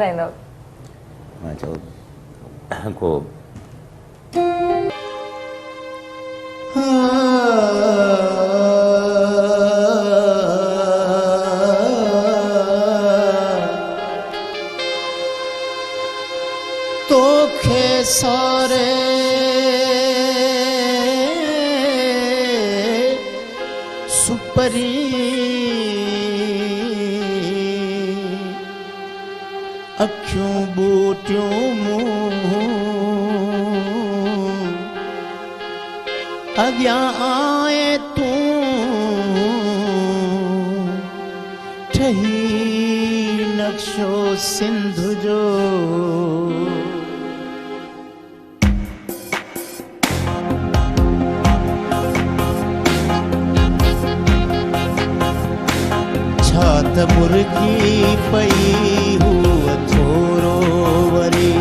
मां चयो को तोखे सारे सुपरी अखियों बूटियों मुंह अग्यां आए तू ठही नक्शो सिंध जो छात मुर्गी पई हुआ थोरो वरी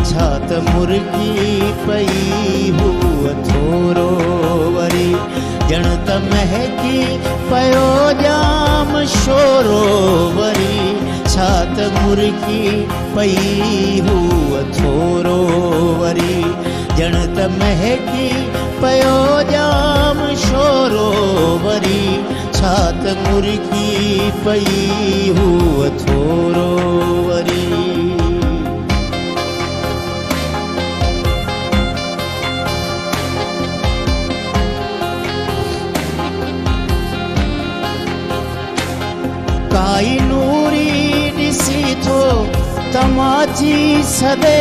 छात मुर्गी पई हुआ थोरो वरी जण त महकी पयो जाम शोरो वरी छात मुर्गी पई हुआ थोरो वरी जण त महकी पयो जाम शोरो वरी छात मुर्गी पई हुआ थोरो वरी काई नूरी ॾिसी थो तमाची सदे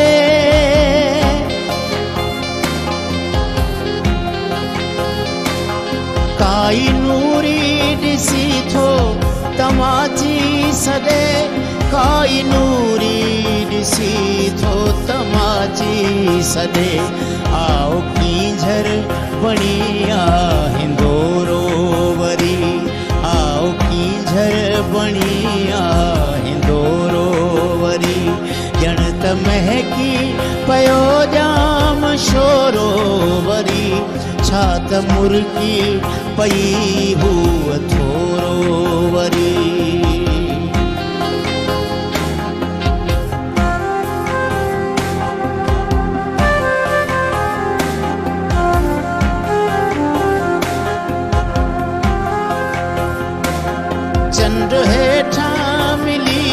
काई नूरी ॾिसी थो तमाची सदे काई नूरी ॾिसी थो तमाची सदे आओ कींझर बणी हिंदोरो वरी आओ कींझर बणी हिंदोरो वरी ॼण त महकी पयो जाम शोरो वरी छात मुर्गी पई हुआ थोरो वरी चंड हेठां मिली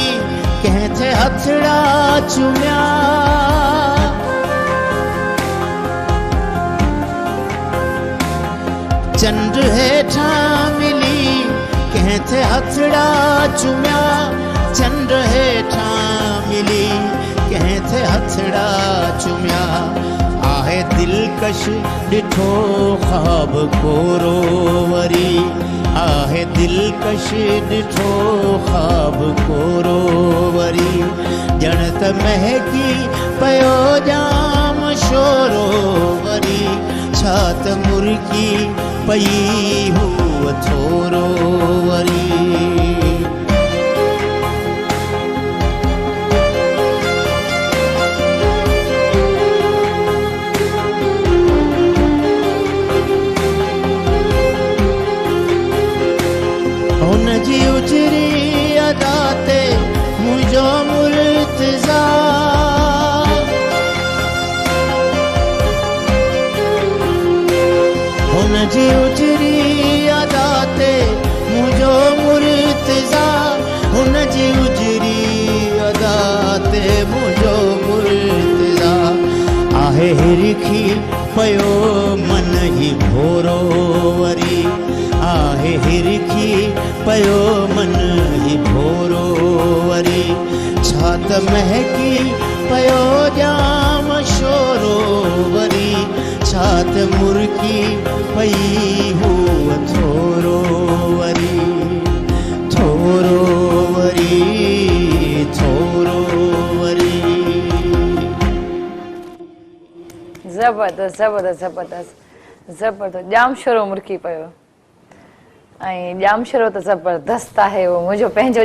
कंहिं थे हथड़ा चुमिया चंड हेठां मिली कंहिं थे हथड़ा चुमिया चंड हेठां मिली कंहिं थे हथड़ा चुमिया आहे दिलकश ॾिठो ख्वाब कोरो वरी आहे दिलकश ॾिठो ख्वाब कोरो वरी ॼण त महकी पयो जाम शोरो वरी छात मुर्गी पई हुआ थोरो वरी हुन जी उजरी अदा ते मुंहिंजो मुर्तज़ा हुन जी उजरी अदा ते मुंहिंजो मुर्तज़ा हुन जी उजरी अदा ते मुंहिंजो मुर्तज़ा आहे हिरखी पयो मन ही भोरो वरी आहे हिरखी पयो मन ही भोरो वरी छात महकी पयो जाम शोरो वरी छात मुर्गी पई हुआ थोरो वरी थोरो वरी थोरो वरी ज़बरदस्त ज़बरदस्त ज़बरदस्त ज़बरदस्त जाम शोरो मुर्की पियो ऐं जाम शोरो त ज़बरदस्त आहे उहो मुंहिंजो पंहिंजो